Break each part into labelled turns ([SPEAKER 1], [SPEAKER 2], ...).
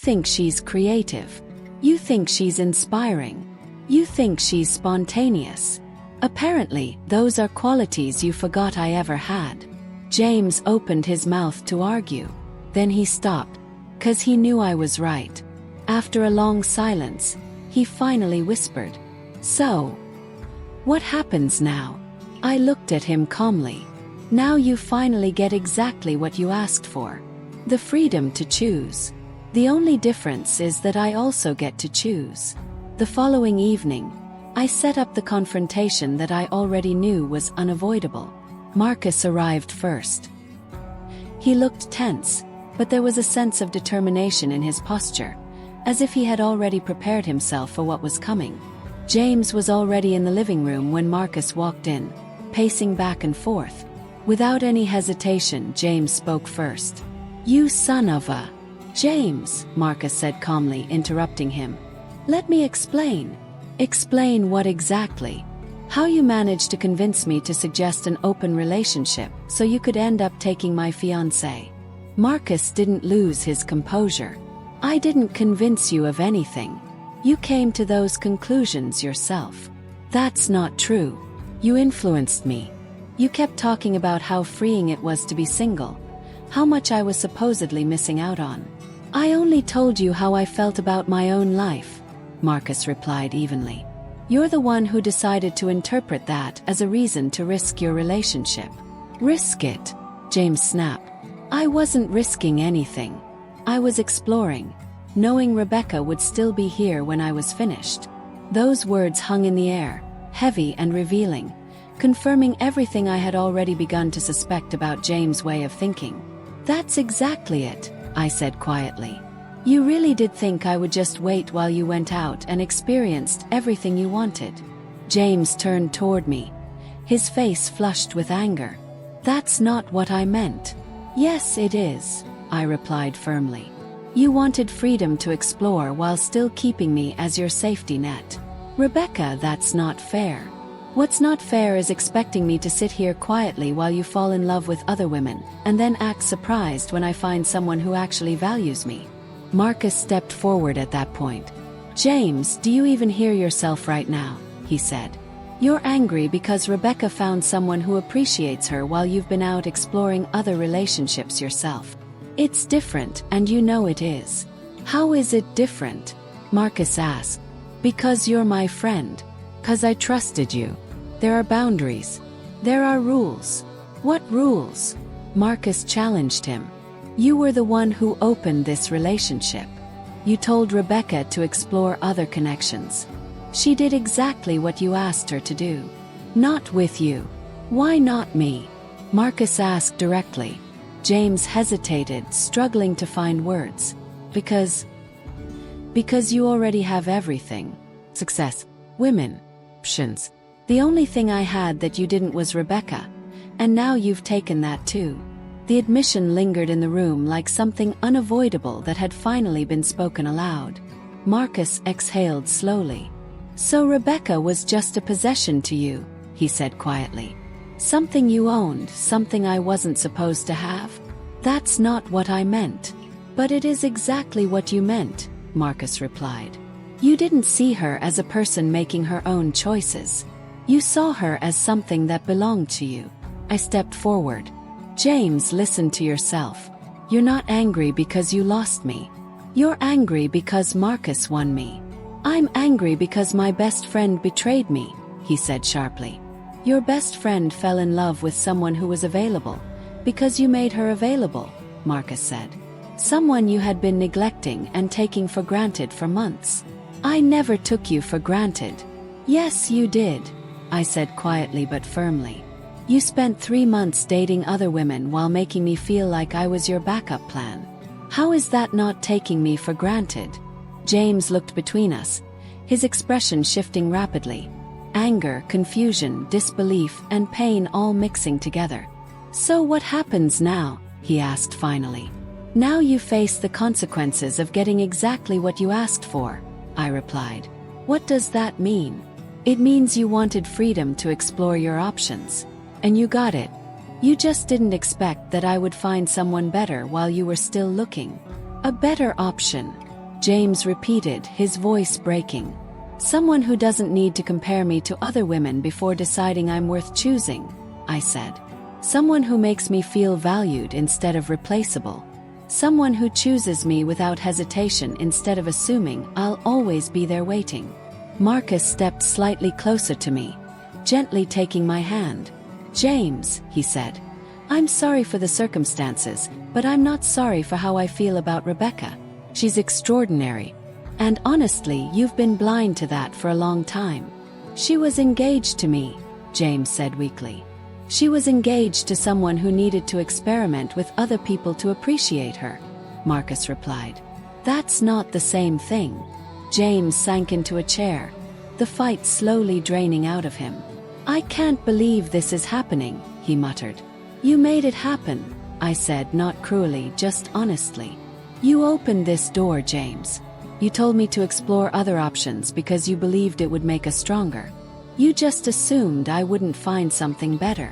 [SPEAKER 1] think she's creative. You think she's inspiring. You think she's spontaneous. Apparently, those are qualities you forgot I ever had." James opened his mouth to argue. Then he stopped, 'cause he knew I was right. After a long silence, he finally whispered, "So, what happens now?" I looked at him calmly. "Now you finally get exactly what you asked for. The freedom to choose. The only difference is that I also get to choose." The following evening, I set up the confrontation that I already knew was unavoidable. Marcus arrived first. He looked tense, but there was a sense of determination in his posture, as if he had already prepared himself for what was coming. James was already in the living room when Marcus walked in, pacing back and forth. Without any hesitation, James spoke first. "You son of a..." "James," Marcus said calmly, interrupting him. "Let me explain." "Explain what exactly?" "How you managed to convince me to suggest an open relationship so you could end up taking my fiancé." Marcus didn't lose his composure. "I didn't convince you of anything. You came to those conclusions yourself." "That's not true. You influenced me. You kept talking about how freeing it was to be single, how much I was supposedly missing out on." "I only told you how I felt about my own life," Marcus replied evenly. "You're the one who decided to interpret that as a reason to risk your relationship." "Risk it?" James snapped. "I wasn't risking anything. I was exploring, knowing Rebecca would still be here when I was finished." Those words hung in the air, heavy and revealing, confirming everything I had already begun to suspect about James' way of thinking. "That's exactly it," I said quietly. "You really did think I would just wait while you went out and experienced everything you wanted." James turned toward me, his face flushed with anger. "That's not what I meant." "Yes, it is," I replied firmly. "You wanted freedom to explore while still keeping me as your safety net." "Rebecca, that's not fair. What's not fair is expecting me to sit here quietly while you fall in love with other women, and then act surprised when I find someone who actually values me." Marcus stepped forward at that point. "James, do you even hear yourself right now?" he said. "You're angry because Rebecca found someone who appreciates her while you've been out exploring other relationships yourself. It's different, and you know it is." "How is it different?" Marcus asked. "Because you're my friend. 'Cause I trusted you. There are boundaries. There are rules." "What rules?" Marcus challenged him. "You were the one who opened this relationship. You told Rebecca to explore other connections. She did exactly what you asked her to do." "Not with you." "Why not me?" Marcus asked directly. James hesitated, struggling to find words. Because you already have everything. Success, women, options. The only thing I had that you didn't was Rebecca, and now you've taken that too." The admission lingered in the room like something unavoidable that had finally been spoken aloud. Marcus exhaled slowly. "So Rebecca was just a possession to you," he said quietly. "Something you owned, something I wasn't supposed to have?" "That's not what I meant." "But it is exactly what you meant," Marcus replied. "You didn't see her as a person making her own choices. You saw her as something that belonged to you." I stepped forward. "James, listen to yourself. You're not angry because you lost me. You're angry because Marcus won me." "I'm angry because my best friend betrayed me," he said sharply. "Your best friend fell in love with someone who was available, because you made her available," Marcus said. "Someone you had been neglecting and taking for granted for months." "I never took you for granted." "Yes, you did," I said quietly but firmly. "You spent 3 months dating other women while making me feel like I was your backup plan. How is that not taking me for granted?" James looked between us, his expression shifting rapidly. Anger, confusion, disbelief, and pain all mixing together. "So what happens now?" he asked finally. "Now you face the consequences of getting exactly what you asked for," I replied. "What does that mean?" "It means you wanted freedom to explore your options. And you got it. You just didn't expect that I would find someone better while you were still looking." "A better option," James repeated, his voice breaking. Someone who doesn't need to compare me to other women before deciding I'm worth choosing, I said. Someone who makes me feel valued instead of replaceable. Someone who chooses me without hesitation instead of assuming I'll always be there waiting. Marcus stepped slightly closer to me, gently taking my hand. James, he said, I'm sorry for the circumstances, but I'm not sorry for how I feel about Rebecca. She's extraordinary. And honestly, you've been blind to that for a long time. She was engaged to me, James said weakly. She was engaged to someone who needed to experiment with other people to appreciate her, Marcus replied. That's not the same thing. James sank into a chair, the fight slowly draining out of him. I can't believe this is happening, he muttered. You made it happen, I said, not cruelly, just honestly. You opened this door, James. You told me to explore other options because you believed it would make us stronger. You just assumed I wouldn't find something better.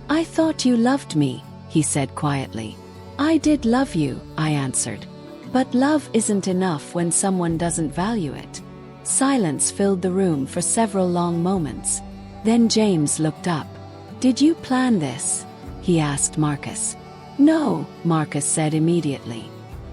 [SPEAKER 1] I thought you loved me, he said quietly. I did love you, I answered. But love isn't enough when someone doesn't value it. Silence filled the room for several long moments. Then James looked up. Did you plan this? He asked Marcus. No, Marcus said immediately.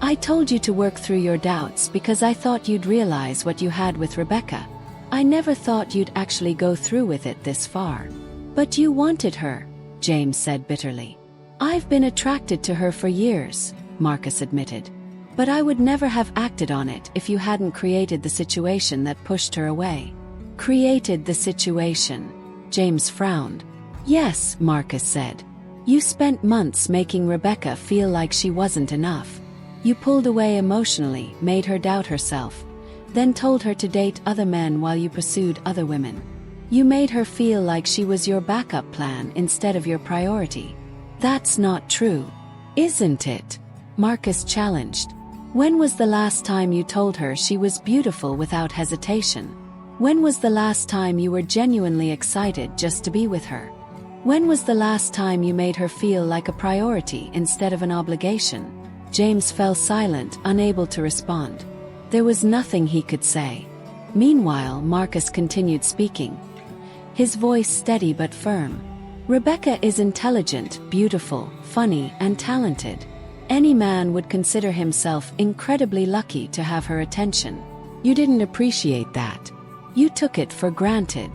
[SPEAKER 1] I told you to work through your doubts because I thought you'd realize what you had with Rebecca. I never thought you'd actually go through with it this far. But you wanted her, James said bitterly. I've been attracted to her for years, Marcus admitted. But I would never have acted on it if you hadn't created the situation that pushed her away. Created the situation. James frowned. Yes, Marcus said. You spent months making Rebecca feel like she wasn't enough. You pulled away emotionally, made her doubt herself, then told her to date other men while you pursued other women. You made her feel like she was your backup plan instead of your priority. That's not true, isn't it? Marcus challenged. When was the last time you told her she was beautiful without hesitation? When was the last time you were genuinely excited just to be with her? When was the last time you made her feel like a priority instead of an obligation? James fell silent, unable to respond. There was nothing he could say. Meanwhile, Marcus continued speaking, his voice steady but firm. Rebecca is intelligent, beautiful, funny, and talented. Any man would consider himself incredibly lucky to have her attention. You didn't appreciate that. You took it for granted.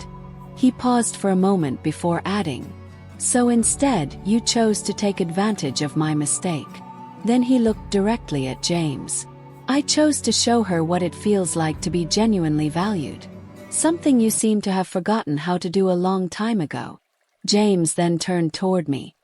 [SPEAKER 1] He paused for a moment before adding, so instead, you chose to take advantage of my mistake. Then he looked directly at James. I chose to show her what it feels like to be genuinely valued. Something you seem to have forgotten how to do a long time ago. James then turned toward me,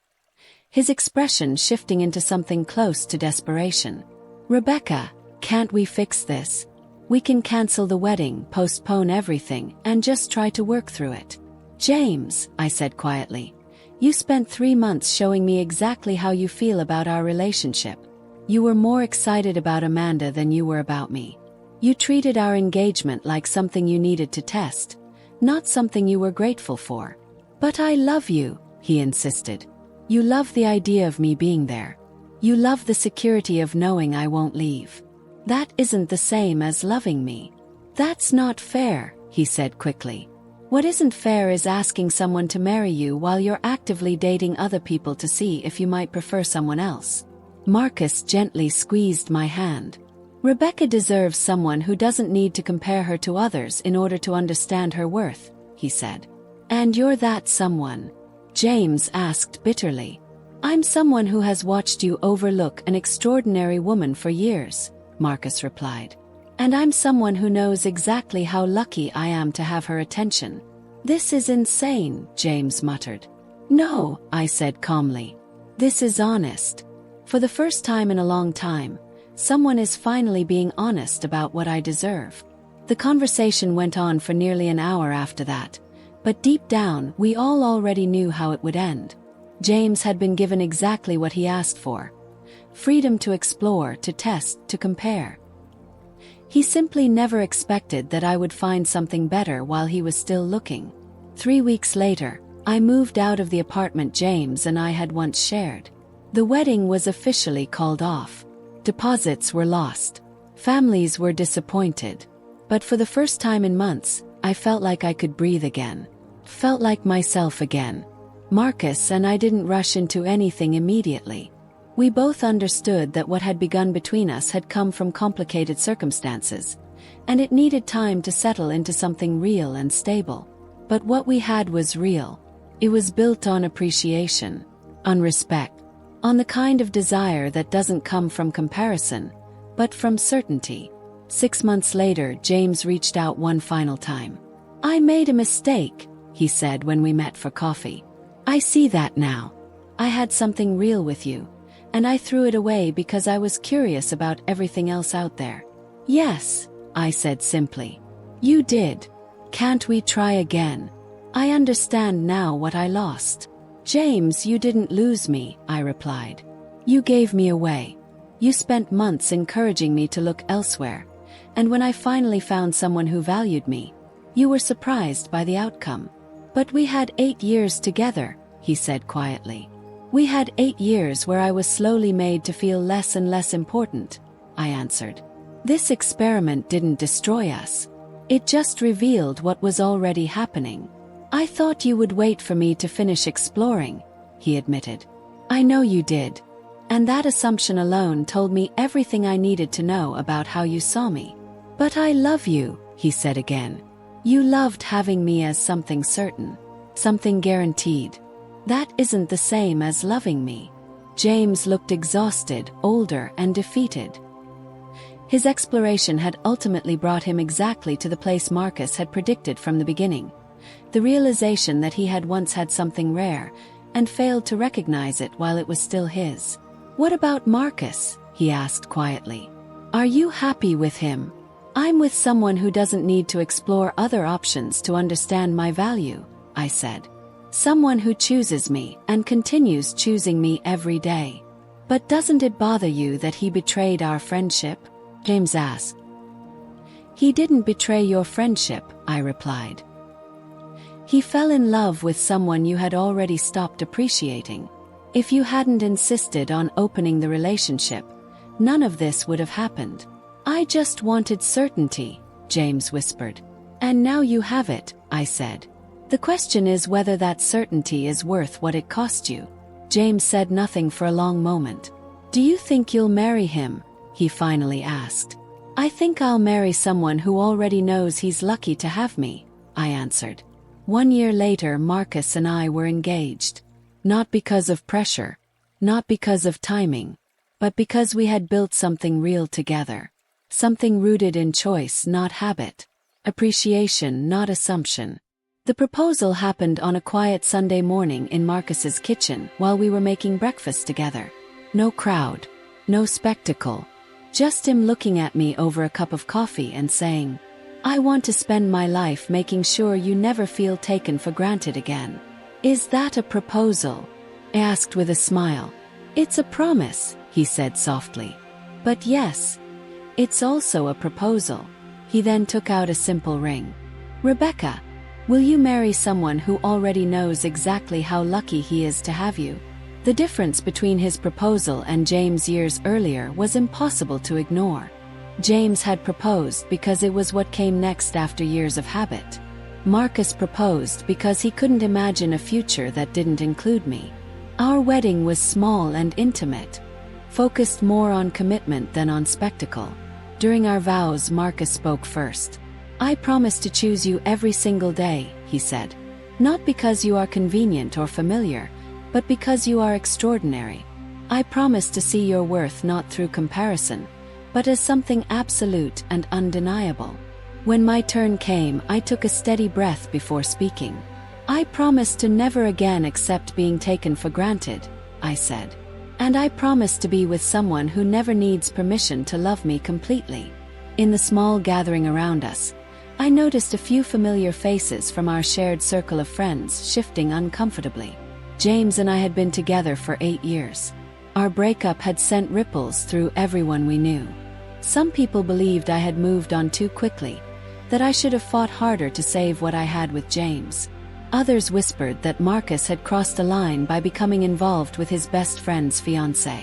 [SPEAKER 1] his expression shifting into something close to desperation. Rebecca, can't we fix this? We can cancel the wedding, postpone everything, and just try to work through it. James, I said quietly, you spent 3 months showing me exactly how you feel about our relationship. You were more excited about Amanda than you were about me. You treated our engagement like something you needed to test, not something you were grateful for. But I love you, he insisted. You love the idea of me being there. You love the security of knowing I won't leave. That isn't the same as loving me. That's not fair, he said quickly. What isn't fair is asking someone to marry you while you're actively dating other people to see if you might prefer someone else. Marcus gently squeezed my hand. Rebecca deserves someone who doesn't need to compare her to others in order to understand her worth, he said. And you're that someone? James asked bitterly. I'm someone who has watched you overlook an extraordinary woman for years, Marcus replied. And I'm someone who knows exactly how lucky I am to have her attention. This is insane, James muttered. No, I said calmly. This is honest. For the first time in a long time, someone is finally being honest about what I deserve. The conversation went on for nearly an hour after that, but deep down we all already knew how it would end. James had been given exactly what he asked for. Freedom to explore, to test, to compare. He simply never expected that I would find something better while he was still looking. 3 weeks later, I moved out of the apartment James and I had once shared. The wedding was officially called off. Deposits were lost. Families were disappointed. But for the first time in months, I felt like I could breathe again. Felt like myself again. Marcus and I didn't rush into anything immediately. We both understood that what had begun between us had come from complicated circumstances, and it needed time to settle into something real and stable. But what we had was real. It was built on appreciation, on respect, on the kind of desire that doesn't come from comparison, but from certainty. 6 months later, James reached out one final time. "I made a mistake," he said when we met for coffee. "I see that now. I had something real with you, and I threw it away because I was curious about everything else out there." "Yes," I said simply. "You did. Can't we try again? I understand now what I lost." "James, you didn't lose me," I replied. "You gave me away. You spent months encouraging me to look elsewhere, and when I finally found someone who valued me, you were surprised by the outcome." "But we had 8 years together," he said quietly. "We had 8 years where I was slowly made to feel less and less important," I answered. "This experiment didn't destroy us. It just revealed what was already happening." "I thought you would wait for me to finish exploring," he admitted. "I know you did. And that assumption alone told me everything I needed to know about how you saw me." "But I love you," he said again. "You loved having me as something certain, something guaranteed. That isn't the same as loving me." James looked exhausted, older, and defeated. His exploration had ultimately brought him exactly to the place Marcus had predicted from the beginning. The realization that he had once had something rare, and failed to recognize it while it was still his. "What about Marcus?" he asked quietly. "Are you happy with him?" "I'm with someone who doesn't need to explore other options to understand my value," I said. "Someone who chooses me and continues choosing me every day." "But doesn't it bother you that he betrayed our friendship?" James asked. "He didn't betray your friendship," I replied. "He fell in love with someone you had already stopped appreciating. If you hadn't insisted on opening the relationship, none of this would have happened." "I just wanted certainty," James whispered. "And now you have it," I said. "The question is whether that certainty is worth what it cost you." James said nothing for a long moment. "Do you think you'll marry him?" he finally asked. "I think I'll marry someone who already knows he's lucky to have me," I answered. 1 year later, Marcus and I were engaged. Not because of pressure, not because of timing, but because we had built something real together. Something rooted in choice, not habit. Appreciation, not assumption. The proposal happened on a quiet Sunday morning in Marcus's kitchen while we were making breakfast together. No crowd, no spectacle. Just him looking at me over a cup of coffee and saying, "I want to spend my life making sure you never feel taken for granted again." "Is that a proposal?" I asked with a smile. "It's a promise," he said softly. "But yes, it's also a proposal." He then took out a simple ring. "Rebecca, will you marry someone who already knows exactly how lucky he is to have you?" The difference between his proposal and James years earlier was impossible to ignore. James had proposed because it was what came next after years of habit. Marcus proposed because he couldn't imagine a future that didn't include me. Our wedding was small and intimate, focused more on commitment than on spectacle. During our vows, Marcus spoke first. "I promise to choose you every single day," he said. "Not because you are convenient or familiar, but because you are extraordinary. I promise to see your worth not through comparison, but as something absolute and undeniable." When my turn came, I took a steady breath before speaking. "I promise to never again accept being taken for granted," I said. "And I promise to be with someone who never needs permission to love me completely." In the small gathering around us, I noticed a few familiar faces from our shared circle of friends shifting uncomfortably. James and I had been together for 8 years. Our breakup had sent ripples through everyone we knew. Some people believed I had moved on too quickly, that I should have fought harder to save what I had with James. Others whispered that Marcus had crossed a line by becoming involved with his best friend's fiancé.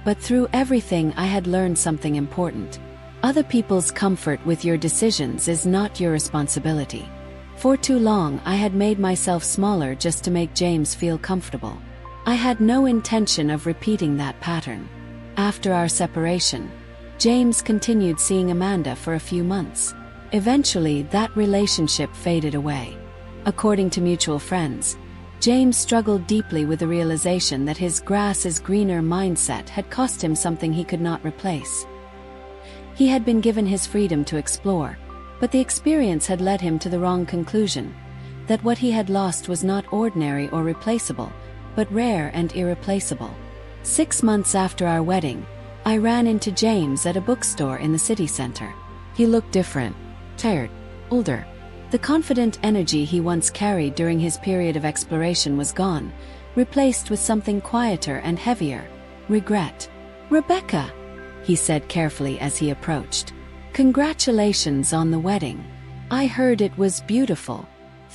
[SPEAKER 1] But through everything, I had learned something important. Other people's comfort with your decisions is not your responsibility. For too long, I had made myself smaller just to make James feel comfortable. I had no intention of repeating that pattern. After our separation, James continued seeing Amanda for a few months. Eventually, that relationship faded away. According to mutual friends, James struggled deeply with the realization that his grass is greener mindset had cost him something he could not replace. He had been given his freedom to explore, but the experience had led him to the wrong conclusion, that what he had lost was not ordinary or replaceable, but rare and irreplaceable. 6 months after our wedding, I ran into James at a bookstore in the city center. He looked different, tired, older. The confident energy he once carried during his period of exploration was gone, replaced with something quieter and heavier: regret. "Rebecca," he said carefully as he approached. "Congratulations on the wedding. I heard it was beautiful."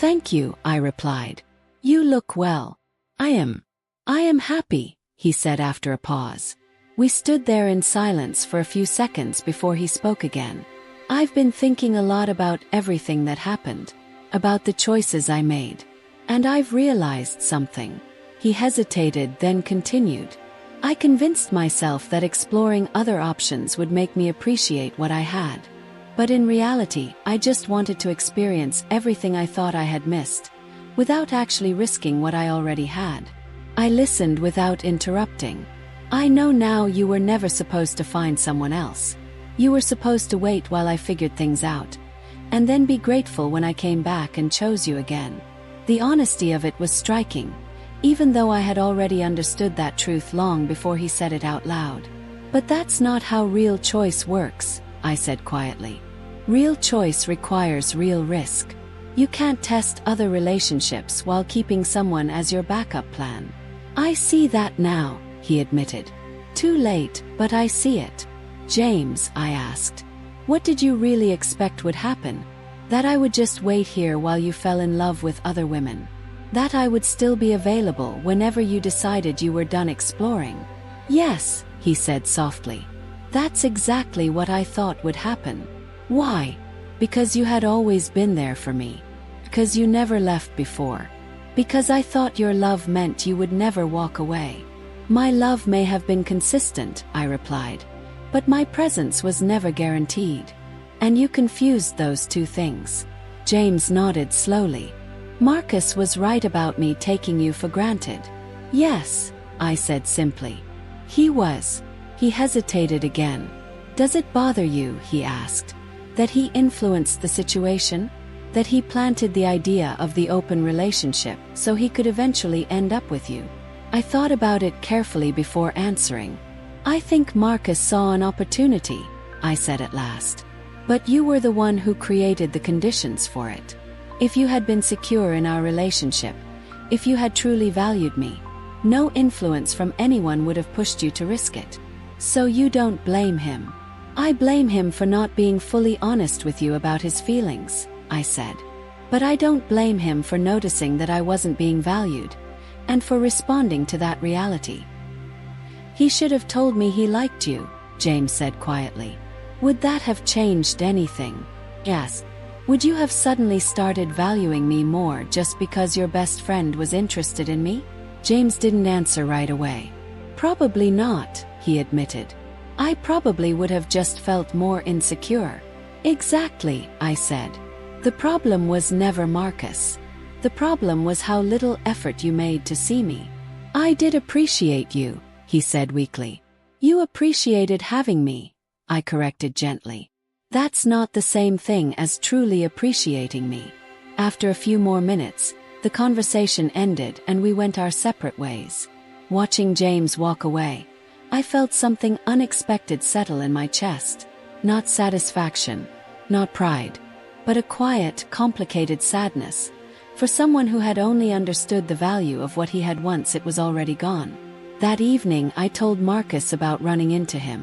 [SPEAKER 1] "Thank you," I replied. "You look well." I am happy," he said after a pause. We stood there in silence for a few seconds before he spoke again. "I've been thinking a lot about everything that happened, about the choices I made. And I've realized something." He hesitated, then continued. "I convinced myself that exploring other options would make me appreciate what I had. But in reality, I just wanted to experience everything I thought I had missed, without actually risking what I already had." I listened without interrupting. "I know now you were never supposed to find someone else. You were supposed to wait while I figured things out, and then be grateful when I came back and chose you again." The honesty of it was striking, even though I had already understood that truth long before he said it out loud. "But that's not how real choice works," I said quietly. "Real choice requires real risk. You can't test other relationships while keeping someone as your backup plan." "I see that now," he admitted. "Too late, but I see it." "James," I asked, "what did you really expect would happen? That I would just wait here while you fell in love with other women? That I would still be available whenever you decided you were done exploring?" "Yes," he said softly. "That's exactly what I thought would happen." "Why?" "Because you had always been there for me. Because you never left before. Because I thought your love meant you would never walk away." "My love may have been consistent," I replied, "but my presence was never guaranteed. And you confused those two things." James nodded slowly. "Marcus was right about me taking you for granted." "Yes," I said simply. "He was." He hesitated again. "Does it bother you," he asked, "that he influenced the situation? That he planted the idea of the open relationship so he could eventually end up with you?" I thought about it carefully before answering. "I think Marcus saw an opportunity," I said at last. "But you were the one who created the conditions for it. If you had been secure in our relationship, if you had truly valued me, no influence from anyone would have pushed you to risk it. So you don't blame him." "I blame him for not being fully honest with you about his feelings," I said. "But I don't blame him for noticing that I wasn't being valued, and for responding to that reality." "He should have told me he liked you," James said quietly. "Would that have changed anything?" "Yes." "Would you have suddenly started valuing me more just because your best friend was interested in me?" James didn't answer right away. "Probably not," he admitted. "I probably would have just felt more insecure." "Exactly," I said. "The problem was never Marcus. The problem was how little effort you made to see me." "I did appreciate you," he said weakly. "You appreciated having me," I corrected gently. "That's not the same thing as truly appreciating me." After a few more minutes, the conversation ended and we went our separate ways. Watching James walk away, I felt something unexpected settle in my chest. Not satisfaction, not pride, but a quiet, complicated sadness. For someone who had only understood the value of what he had once, it was already gone. That evening I told Marcus about running into him.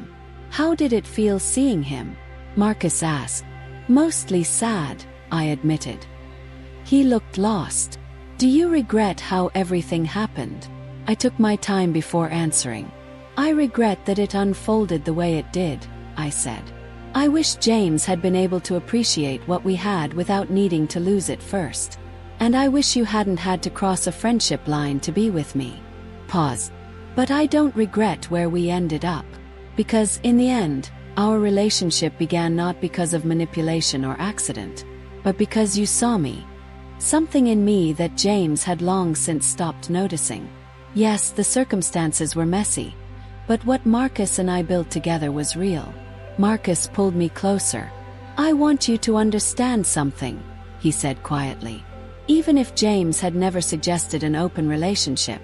[SPEAKER 1] "How did it feel seeing him?" Marcus asked. "Mostly sad," I admitted. He looked lost. "Do you regret how everything happened?" I took my time before answering. "I regret that it unfolded the way it did," I said. I wish James had been able to appreciate what we had without needing to lose it first. And I wish you hadn't had to cross a friendship line to be with me. Pause. But I don't regret where we ended up. Because, in the end, our relationship began not because of manipulation or accident, but because you saw me. Something in me that James had long since stopped noticing. Yes, the circumstances were messy, but what Marcus and I built together was real. Marcus pulled me closer. I want you to understand something, he said quietly. Even if James had never suggested an open relationship,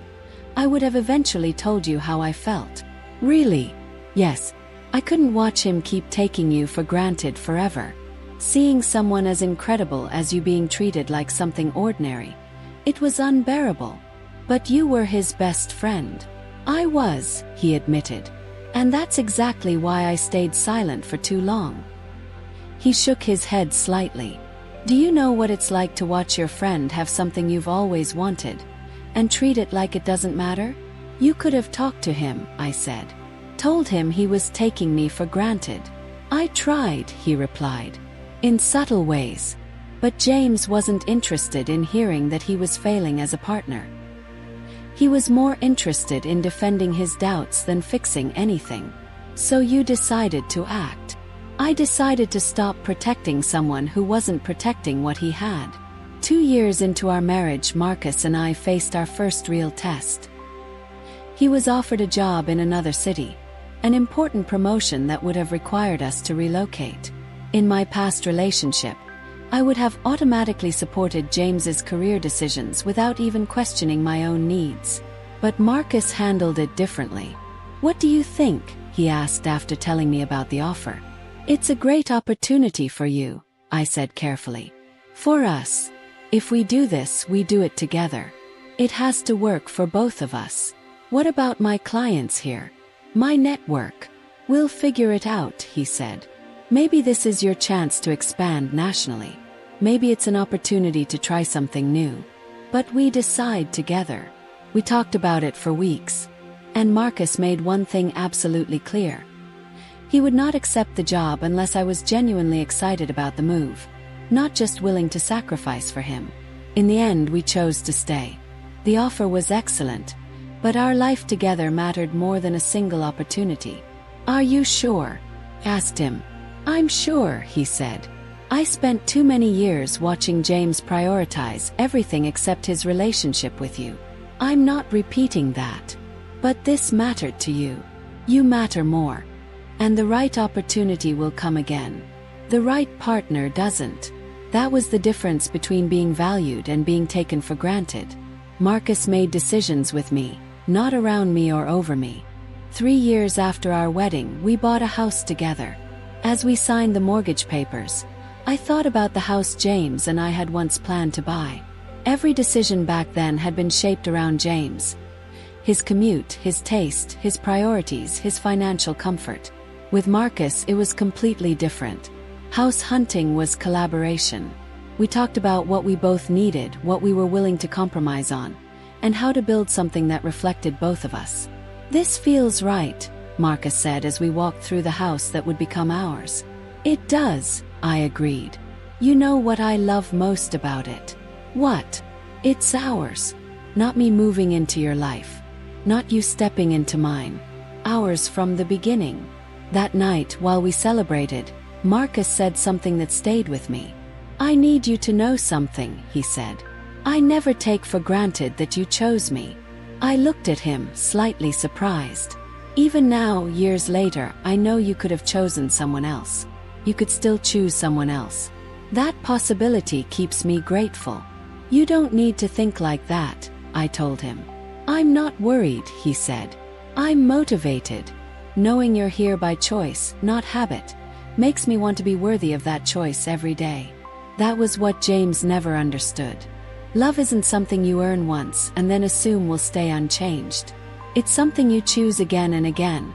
[SPEAKER 1] I would have eventually told you how I felt. Really? Yes. I couldn't watch him keep taking you for granted forever. Seeing someone as incredible as you being treated like something ordinary. It was unbearable. But you were his best friend. I was, he admitted. And that's exactly why I stayed silent for too long. He shook his head slightly. Do you know what it's like to watch your friend have something you've always wanted, and treat it like it doesn't matter? You could have talked to him, I said. Told him he was taking me for granted. I tried, he replied. In subtle ways. But James wasn't interested in hearing that he was failing as a partner. He was more interested in defending his doubts than fixing anything. So you decided to act. I decided to stop protecting someone who wasn't protecting what he had. 2 years into our marriage, Marcus and I faced our first real test. He was offered a job in another city, an important promotion that would have required us to relocate. In my past relationship, I would have automatically supported James's career decisions without even questioning my own needs. But Marcus handled it differently. What do you think? He asked after telling me about the offer. It's a great opportunity for you, I said carefully. For us. If we do this, we do it together. It has to work for both of us. What about my clients here? My network. We'll figure it out, he said. Maybe this is your chance to expand nationally. Maybe it's an opportunity to try something new. But we decide together. We talked about it for weeks. And Marcus made one thing absolutely clear. He would not accept the job unless I was genuinely excited about the move, not just willing to sacrifice for him. In the end, we chose to stay. The offer was excellent, but our life together mattered more than a single opportunity. Are you sure? Asked him. I'm sure, he said. I spent too many years watching James prioritize everything except his relationship with you. I'm not repeating that. But this mattered to you. You matter more. And the right opportunity will come again. The right partner doesn't. That was the difference between being valued and being taken for granted. Marcus made decisions with me, not around me or over me. 3 years after our wedding, we bought a house together. As we signed the mortgage papers, I thought about the house James and I had once planned to buy. Every decision back then had been shaped around James. His commute, his taste, his priorities, his financial comfort. With Marcus, it was completely different. House hunting was collaboration. We talked about what we both needed, what we were willing to compromise on, and how to build something that reflected both of us. This feels right, Marcus said as we walked through the house that would become ours. It does, I agreed. You know what I love most about it? What? It's ours. Not me moving into your life. Not you stepping into mine. Ours from the beginning. That night, while we celebrated, Marcus said something that stayed with me. I need you to know something, he said. I never take for granted that you chose me. I looked at him, slightly surprised. Even now, years later, I know you could have chosen someone else. You could still choose someone else. That possibility keeps me grateful. You don't need to think like that, I told him. I'm not worried, he said. I'm motivated. Knowing you're here by choice, not habit, makes me want to be worthy of that choice every day. That was what James never understood. Love isn't something you earn once and then assume will stay unchanged. It's something you choose again and again,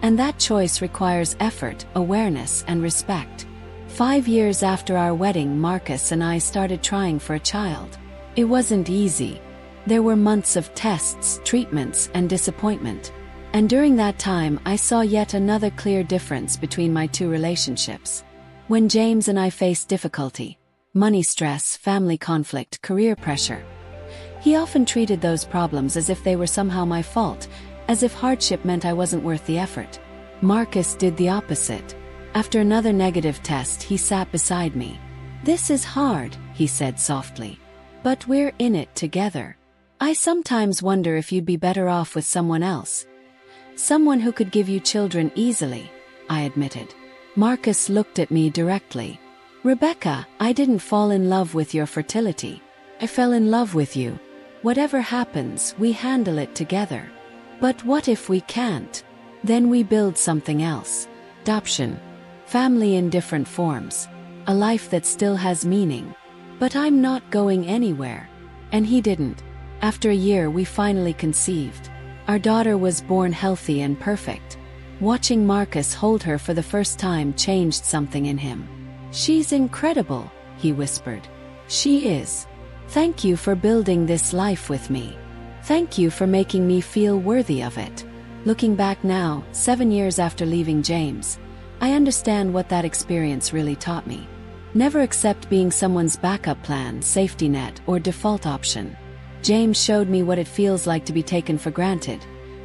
[SPEAKER 1] and that choice requires effort, awareness, and respect. 5 years after our wedding, Marcus and I started trying for a child. It wasn't easy. There were months of tests, treatments, and disappointment. And during that time, I saw yet another clear difference between my two relationships. When James and I faced difficulty, money stress, family conflict, career pressure, he often treated those problems as if they were somehow my fault, as if hardship meant I wasn't worth the effort. Marcus did the opposite. After another negative test, he sat beside me. "This is hard," he said softly. "But we're in it together. I sometimes wonder if you'd be better off with someone else. Someone who could give you children easily," I admitted. Marcus looked at me directly. "Rebecca, I didn't fall in love with your fertility. I fell in love with you. Whatever happens, we handle it together. But what if we can't? Then we build something else. Adoption. Family in different forms. A life that still has meaning. But I'm not going anywhere." And he didn't. After a year, we finally conceived. Our daughter was born healthy and perfect. Watching Marcus hold her for the first time changed something in him. "She's incredible," he whispered. "She is. Thank you for building this life with me. Thank you for making me feel worthy of it." Looking back now, 7 years after leaving James, I understand what that experience really taught me. Never accept being someone's backup plan, safety net, or default option. James showed me what it feels like to be taken for granted,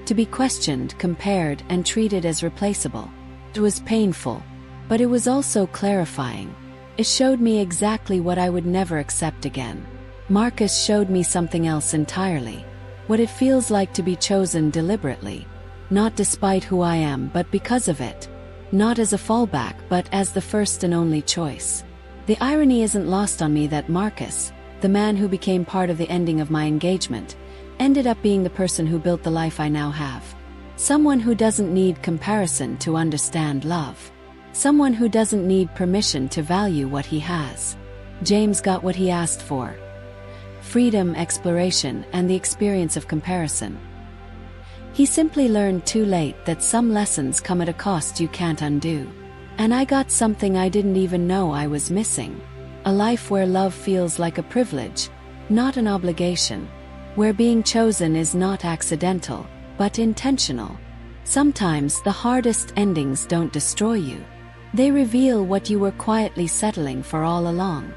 [SPEAKER 1] to be questioned, compared, and treated as replaceable. It was painful, but it was also clarifying. It showed me exactly what I would never accept again. Marcus showed me something else entirely. What it feels like to be chosen deliberately. Not despite who I am, but because of it. Not as a fallback, but as the first and only choice. The irony isn't lost on me that Marcus, the man who became part of the ending of my engagement, ended up being the person who built the life I now have. Someone who doesn't need comparison to understand love. Someone who doesn't need permission to value what he has. James got what he asked for. Freedom, exploration, and the experience of comparison. He simply learned too late that some lessons come at a cost you can't undo. And I got something I didn't even know I was missing. A life where love feels like a privilege, not an obligation. Where being chosen is not accidental, but intentional. Sometimes the hardest endings don't destroy you. They reveal what you were quietly settling for all along.